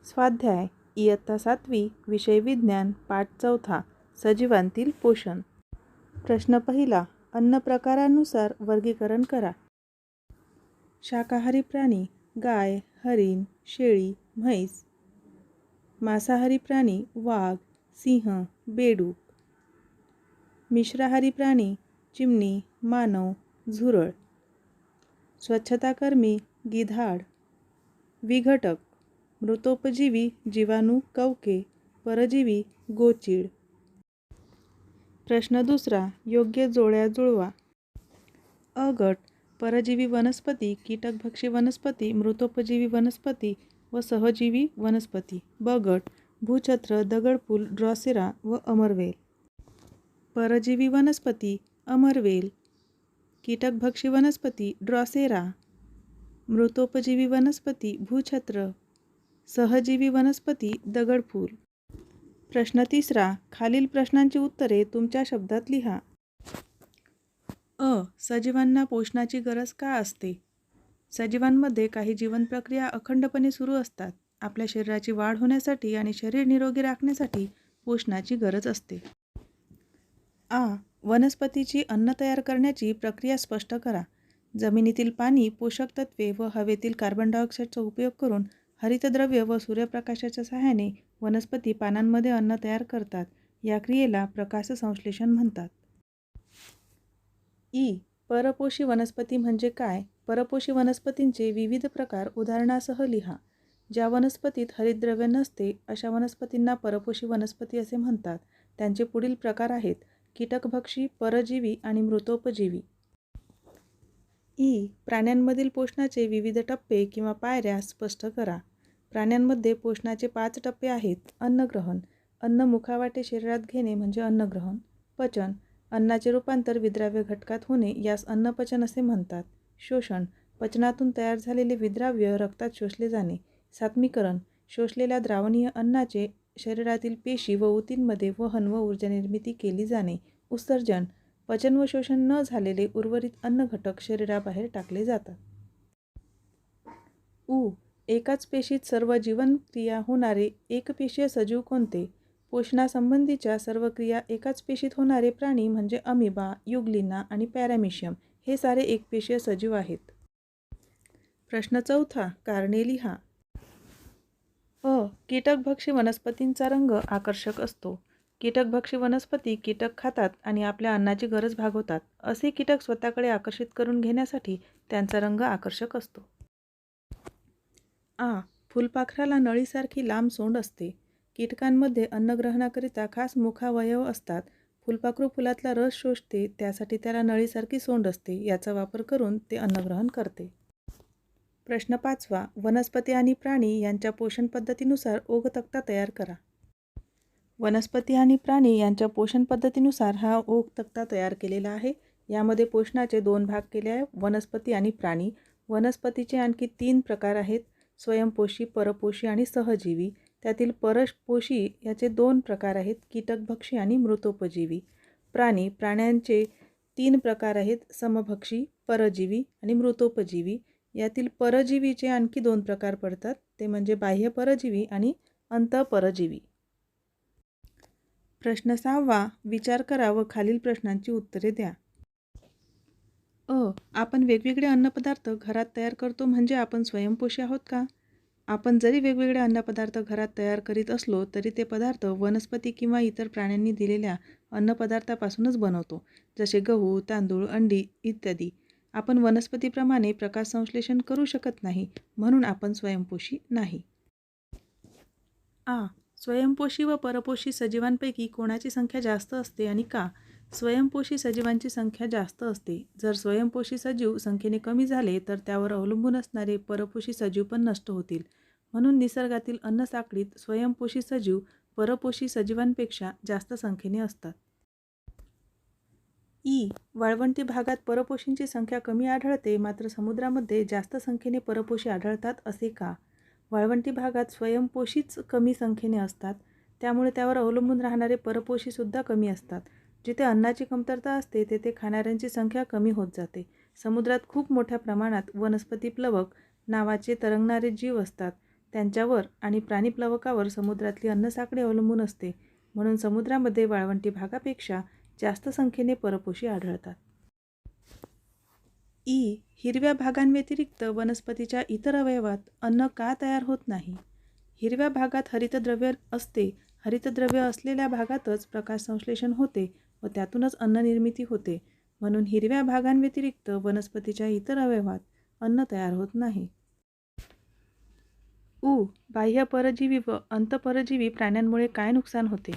स्वाध्याय इयत्ता 7वी विषय विज्ञान पाठ 4 सजीवांतील पोषण. प्रश्न पहिला, अन्न प्रकारानुसार वर्गीकरण करा. शाकाहारी प्राणी गाय, हरिण, शेळी, म्हैस. मांसाहारी प्राणी वाघ, सिंह, बेडूक. मिश्राहारी प्राणी चिमणी, मानव, झुरळ. स्वच्छताकर्मी गिधाड. विघटक मृतोपजीवी जीवाणू, कवके. परजीवी गोचीड. प्रश्न दुसरा, योग्य जोड्या जुळवा. अ गट, परजीवी वनस्पती, कीटकभक्षी वनस्पती, मृतोपजीवी वनस्पती व सहजीवी वनस्पती. ब गट, भूछत्र, दगडफूल, ड्रॉसेरा व अमरवेल. परजीवी वनस्पती अमरवेल. कीटकभक्षी वनस्पती ड्रॉसेरा. मृतोपजीवी वनस्पती भूछत्र. सहजीवी वनस्पती दगडफूल. प्रश्न तिसरा, खालील प्रश्नांची उत्तरे तुमच्या शब्दात लिहा. अ. सजीवांना पोषणाची गरज का असते? सजीवांमध्ये काही जीवन प्रक्रिया अखंडपणे सुरू असतात. आपल्या शरीराची वाढ होण्यासाठी आणि शरीर निरोगी राखण्यासाठी पोषणाची गरज असते. आ. वनस्पतीची अन्न तयार करण्याची प्रक्रिया स्पष्ट करा. जमिनीतील पाणी, पोषक तत्वे व हवेतील कार्बन डायऑक्साईडचा उपयोग करून हरितद्रव्य व सूर्यप्रकाशाच्या सहाय्याने वनस्पती पानांमध्ये अन्न तयार करतात. या क्रियेला प्रकाशसंश्लेषण म्हणतात. इ. परपोषी वनस्पती म्हणजे काय? परपोषी वनस्पतींचे विविध प्रकार उदाहरणासह लिहा. ज्या वनस्पतीत हरितद्रव्य नसते अशा वनस्पतींना परपोषी वनस्पती असे म्हणतात. त्यांचे पुढील प्रकार आहेत: कीटकभक्षी, परजीवी आणि मृतोपजीवी. इ. प्राण्यांमधील पोषणाचे विविध टप्पे किंवा पायऱ्या स्पष्ट करा. प्राण्यांमध्ये पोषणाचे 5 टप्पे आहेत. अन्नग्रहण, अन्न मुखावाटे शरीरात घेणे म्हणजे अन्नग्रहण. पचन, अन्नाचे रूपांतर विद्राव्य घटकात होणे यास अन्नपचन असे म्हणतात. शोषण, पचनातून तयार झालेले विद्राव्य रक्तात शोषले जाणे. सात्मीकरण, शोषलेल्या द्रावणीय अन्नाचे शरीरातील पेशी व ऊतींमध्ये वहन व ऊर्जा निर्मिती केली जाणे. उत्सर्जन, पचन व शोषण न झालेले उर्वरित अन्न घटक शरीराबाहेर टाकले जातात. उ. एकाच पेशीत सर्व जीवनक्रिया होणारे एकपेशीय सजीव कोणते? पोषणासंबंधीच्या सर्व क्रिया एकाच पेशीत होणारे प्राणी म्हणजे अमिबा, युग्लिना आणि पॅरामीशियम हे सारे एकपेशीय सजीव आहेत. प्रश्न चौथा, कारणे लिहा. अ. कीटकभक्षी वनस्पतींचा रंग आकर्षक असतो. कीटकभक्षी वनस्पती कीटक खातात आणि आपल्या अन्नाची गरज भागवतात. असे कीटक स्वतःकडे आकर्षित करून घेण्यासाठी त्यांचा रंग आकर्षक असतो. आ. फुलपाखराला नळीसारखी लांब सोंड असते. कीटकांमध्ये अन्नग्रहणाकरिता खास मुखावयव असतात. फुलपाखरू फुलातला रस शोषते, त्यासाठी त्याला नळीसारखी सोंड असते. याचा वापर करून ते अन्नग्रहण करते. प्रश्न पाचवा, वनस्पती आणि प्राणी यांच्या पोषण पद्धतीनुसार ओघ तक्ता तयार करा. वनस्पती आणि प्राणी यांच्या पोषण पद्धतीनुसार हा ओघ तक्ता तयार केलेला आहे. यामध्ये पोषणाचे 2 भाग केले आहे, वनस्पती आणि प्राणी. वनस्पतीचे आणखी 3 प्रकार आहेत: स्वयंपोषी, परपोषी आणि सहजीवी. त्यातील परपोषी याचे 2 प्रकार आहेत, कीटकभक्षी आणि मृतोपजीवी. प्राण्यांचे 3 प्रकार आहेत, समभक्षी, परजीवी आणि मृतोपजीवी. यातील परजीवीचे आणखी 2 प्रकार पडतात, ते म्हणजे बाह्य परजीवी आणि अंतःपरजीवी. प्रश्न 6वा, विचार करा व खालील प्रश्नांची उत्तरे द्या. अ. आपण वेगवेगळे अन्नपदार्थ घरात तयार करतो म्हणजे आपण स्वयंपोषी आहोत का? आपण जरी वेगवेगळे अन्नपदार्थ घरात तयार करीत असलो तरी ते पदार्थ वनस्पती किंवा इतर प्राण्यांनी दिलेल्या अन्नपदार्थापासूनच बनवतो, जसे गहू, तांदूळ, अंडी इत्यादी. आपण वनस्पतीप्रमाणे प्रकाशसंश्लेषण करू शकत नाही, म्हणून आपण स्वयंपोषी नाही. आ. स्वयंपोषी व परपोषी सजीवांपैकी कोणाची संख्या जास्त असते आणि का? स्वयंपोषी सजीवांची संख्या जास्त असते. जर स्वयंपोषी सजीव संख्येने कमी झाले तर त्यावर अवलंबून असणारे परपोषी सजीव पण नष्ट होतील. म्हणून निसर्गातील अन्नसाखळीत स्वयंपोषी सजीव परपोषी सजीवांपेक्षा जास्त संख्येने असतात. इ. वाळवंटी भागात परपोषींची संख्या कमी आढळते, मात्र समुद्रामध्ये जास्त संख्येने परपोषी आढळतात, असे का? वाळवंटी भागात स्वयंपोषीच कमी संख्येने असतात, त्यामुळे त्यावर अवलंबून राहणारे परपोषीसुद्धा कमी असतात. जिथे अन्नाची कमतरता असते तेथे खाणाऱ्यांची संख्या कमी होत जाते. समुद्रात खूप मोठ्या प्रमाणात वनस्पती प्लवक नावाचे तरंगणारे जीव असतात. त्यांच्यावर आणि प्राणीप्लवकावर समुद्रातली अन्नसाखळी अवलंबून असते, म्हणून समुद्रामध्ये वाळवंटी भागापेक्षा जास्त संख्येने परपोषी आढळतात. हिरव्या भागांव्यतिरिक्त वनस्पतीच्या इतर अवयवात अन्न का तयार होत नाही? हिरव्या भागात हरितद्रव्य असते. हरितद्रव्य असलेल्या भागातच प्रकाश संश्लेषण होते व त्यातूनच अन्न निर्मिती होते, म्हणून हिरव्या भागांव्यतिरिक्त वनस्पतीच्या इतर अवयवात अन्न तयार होत नाही. बाह्य परजीवी व अंतःपरजीवी प्राण्यांमुळे काय नुकसान होते?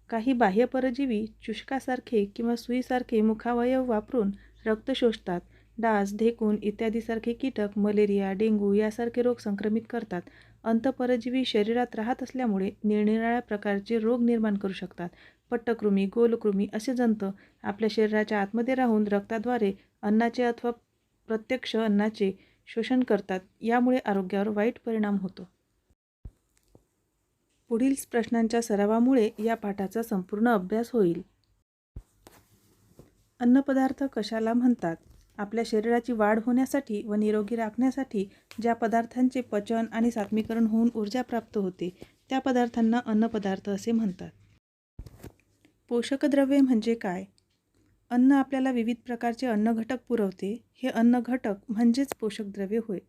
काही बाह्य परजीवी चुष्कासारखे किंवा सुईसारखे मुखावयव वापरून रक्त शोषतात. डास, ढेकूण इत्यादीसारखे कीटक मलेरिया, डेंग्यू यासारखे रोग संक्रमित करतात. अंतःपरजीवी शरीरात राहत असल्यामुळे निरनिराळ्या प्रकारचे रोग निर्माण करू शकतात. पट्टकृमी, गोलकृमी असे जंत आपल्या शरीराच्या आतमध्ये राहून रक्ताद्वारे अन्नाचे अथवा प्रत्यक्ष अन्नाचे शोषण करतात. यामुळे आरोग्यावर वाईट परिणाम होतो. पुढील प्रश्नांच्या सरावामुळे या पाठाचा संपूर्ण अभ्यास होईल. अन्नपदार्थ कशाला म्हणतात? आपल्या शरीराची वाढ होण्यासाठी व निरोगी राखण्यासाठी ज्या पदार्थांचे पचन आणि सात्मीकरण होऊन ऊर्जा प्राप्त होते त्या पदार्थांना अन्नपदार्थ असे म्हणतात. पोषक द्रव्ये म्हणजे काय? अन्न आपल्याला विविध प्रकारचे अन्नघटक पुरवते. हे अन्नघटक म्हणजेच पोषक द्रव्ये होय.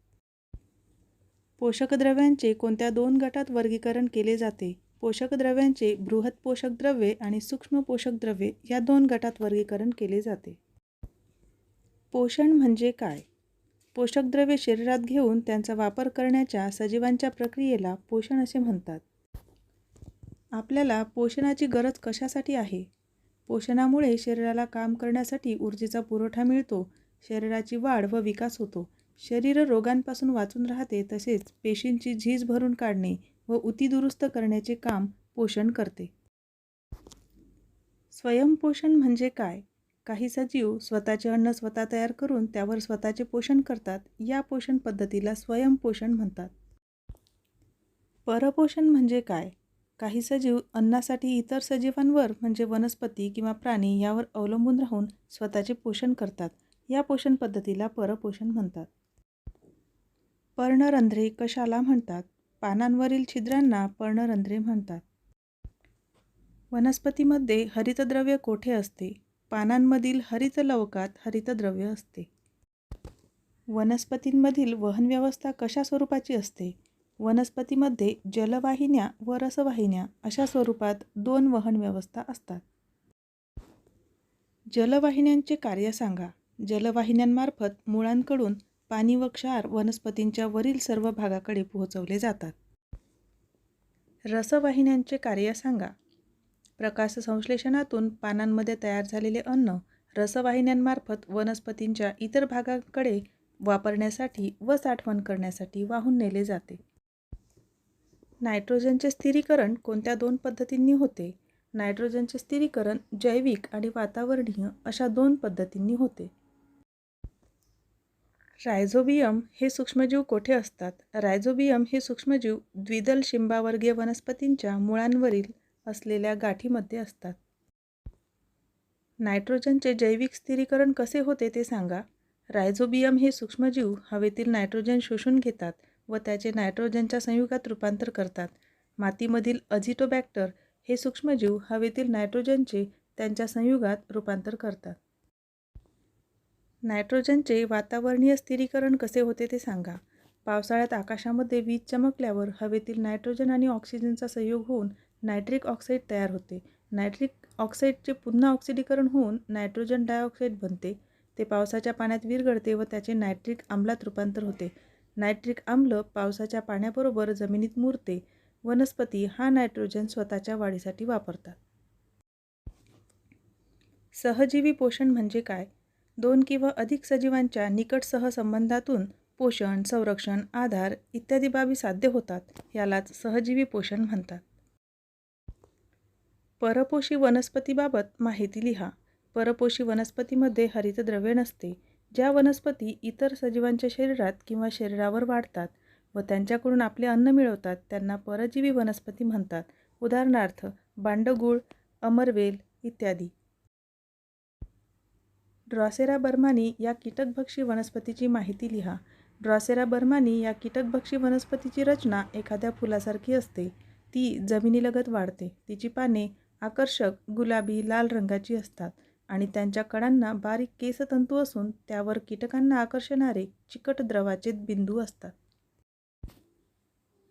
पोषक द्रव्यांचे कोणत्या दोन गटात वर्गीकरण केले जाते? पोषक द्रव्यांचे बृहत पोषक द्रव्ये आणि सूक्ष्म पोषक द्रव्ये या दोन गटात वर्गीकरण केले जाते. पोषण म्हणजे काय? पोषक द्रव्ये शरीरात घेऊन त्यांचा वापर करण्याच्या सजीवांच्या प्रक्रियेला पोषण असे म्हणतात. आपल्याला पोषणाची गरज कशासाठी आहे? पोषणामुळे शरीराला काम करण्यासाठी ऊर्जेचा पुरवठा मिळतो, शरीराची वाढ व विकास होतो, शरीर रोगांपासून वाचून राहते, तसेच पेशींची झीज भरून काढणे व उती दुरुस्त करण्याचे काम पोषण करते. स्वयंपोषण म्हणजे काय? काही सजीव स्वतःचे अन्न स्वतः तयार करून त्यावर स्वतःचे पोषण करतात. या पोषण पद्धतीला स्वयंपोषण म्हणतात. परपोषण म्हणजे काय? काही सजीव अन्नासाठी इतर सजीवांवर म्हणजे वनस्पती किंवा प्राणी यावर अवलंबून राहून स्वतःचे पोषण करतात. या पोषण पद्धतीला परपोषण म्हणतात. पर्णरंध्रे कशाला म्हणतात? पानांवरील छिद्रांना पर्णरंध्रे म्हणतात. वनस्पतीमध्ये हरितद्रव्य कोठे असते? पानांमधील हरित लवकात हरितद्रव्य असते. वनस्पतींमधील वहन व्यवस्था कशा स्वरूपाची असते? वनस्पतीमध्ये जलवाहिन्या व रसवाहिन्या अशा स्वरूपात दोन वहन व्यवस्था असतात. जलवाहिन्यांचे कार्य सांगा. जलवाहिन्यांमार्फत मुळांकडून पाणी व क्षार वनस्पतींच्या वरील सर्व भागाकडे पोहोचवले जातात. रसवाहिन्यांचे कार्य सांगा. प्रकाश संश्लेषणातून पानांमध्ये तयार झालेले अन्न रसवाहिन्यांमार्फत वनस्पतींच्या इतर भागांकडे वापरण्यासाठी व साठवण करण्यासाठी वाहून नेले जाते. नायट्रोजनचे स्थिरीकरण कोणत्या दोन पद्धतींनी होते? नायट्रोजनचे स्थिरीकरण जैविक आणि वातावरणीय अशा दोन पद्धतींनी होते. रायझोबियम हे सूक्ष्मजीव कोठे असतात? रायझोबियम हे सूक्ष्मजीव द्विदल शिंबावर्गीय वनस्पतींच्या मुळांवरील असलेल्या गाठीमध्ये असतात. नायट्रोजनचे जैविक स्थिरीकरण कसे होते ते सांगा. रायझोबियम हे सूक्ष्मजीव हवेतील नायट्रोजन शोषून घेतात व त्याचे नायट्रोजनच्या संयुगात रूपांतर करतात. मातीमधील अझिटोबॅक्टर हे सूक्ष्मजीव हवेतील नायट्रोजनचे त्यांच्या संयुगात रूपांतर करतात. नायट्रोजनचे वातावरणीय स्थिरीकरण कसे होते ते सांगा. पावसाळ्यात आकाशामध्ये वीज चमकल्यावर हवेतील नायट्रोजन आणि ऑक्सिजनचा संयोग होऊन नायट्रिक ऑक्साईड तयार होते. नायट्रिक ऑक्साईडचे पुन्हा ऑक्सिडीकरण होऊन नायट्रोजन डायऑक्साईड बनते. ते पावसाच्या पाण्यात विरघळते व त्याचे नायट्रिक आम्लात रूपांतर होते. नायट्रिक आम्ल पावसाच्या पाण्याबरोबर जमिनीत मुरते. वनस्पती हा नायट्रोजन स्वतःच्या वाढीसाठी वापरतात. सहजीवी पोषण म्हणजे काय? दोन किंवा अधिक सजीवांच्या निकट सहसंबंधातून पोषण, संरक्षण, आधार इत्यादी बाबी साध्य होतात. यालाच सहजीवी पोषण म्हणतात. परपोषी वनस्पतीबाबत माहिती लिहा. परपोषी वनस्पतीमध्ये हरितद्रव्य नसते. ज्या वनस्पती इतर सजीवांच्या शरीरात किंवा शरीरावर वाढतात व त्यांच्याकडून आपले अन्न मिळवतात त्यांना परजीवी वनस्पती म्हणतात. उदाहरणार्थ बांडगुळ, अमरवेल इत्यादी. ड्रॉसेरा बर्मानी या कीटकभक्षी वनस्पतीची माहिती लिहा. ड्रॉसेरा बर्मानी या कीटकभक्षी वनस्पतीची रचना एखाद्या फुलासारखी असते. ती जमिनीलगत वाढते. तिची पाने आकर्षक गुलाबी लाल रंगाची असतात आणि त्यांच्या कडांना बारीक केसतंतू असून त्यावर कीटकांना आकर्षणारे चिकट द्रवाचे बिंदू असतात.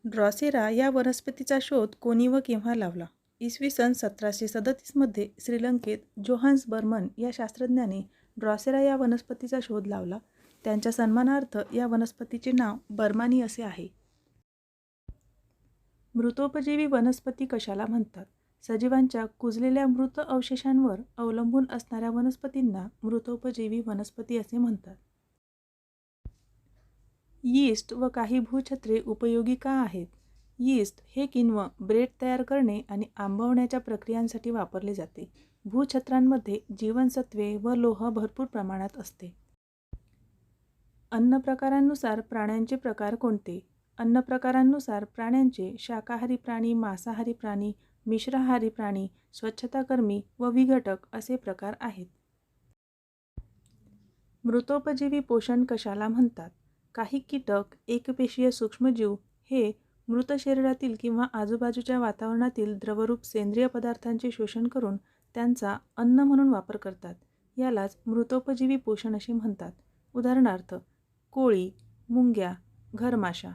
ड्रॉसेरा या वनस्पतीचा शोध कोणी व केव्हा लावला? इसवी सन 1737 श्रीलंकेत जोहान्स बर्मन या शास्त्रज्ञाने ड्रॉसेरा या वनस्पतीचा शोध लावला. त्यांच्या सन्मानार्थ या वनस्पतीचे नाव बर्मानी असे आहे. मृतोपजीवी वनस्पती कशाला म्हणतात? सजीवांच्या कुजलेल्या मृत अवशेषांवर अवलंबून असणाऱ्या वनस्पतींना मृतोपजीवी वनस्पती असे म्हणतात. यीस्ट व काही भूछत्रे उपयोगी का आहेत? यीस्ट हे किण्व ब्रेड तयार करणे आणि आंबवण्याच्या प्रक्रियांसाठी वापरले जाते. भूछत्रांमध्ये जीवनसत्त्वे व लोह भरपूर प्रमाणात असते. अन्न प्रकारांनुसार प्राण्यांचे प्रकार कोणते? अन्न प्रकारांनुसार प्राण्यांचे शाकाहारी प्राणी, मांसाहारी प्राणी, मिश्राहारी प्राणी, स्वच्छताकर्मी व विघटक असे प्रकार आहेत. मृतोपजीवी पोषण कशाला म्हणतात? काही कीटक, एकपेशीय सूक्ष्मजीव हे मृत शरीरातील किंवा आजूबाजूच्या वातावरणातील द्रवरूप सेंद्रिय पदार्थांचे शोषण करून त्यांचा अन्न म्हणून वापर करतात. यालाच मृतोपजीवी पोषण असे म्हणतात. उदाहरणार्थ कोळी, मुंग्या, घरमाशा.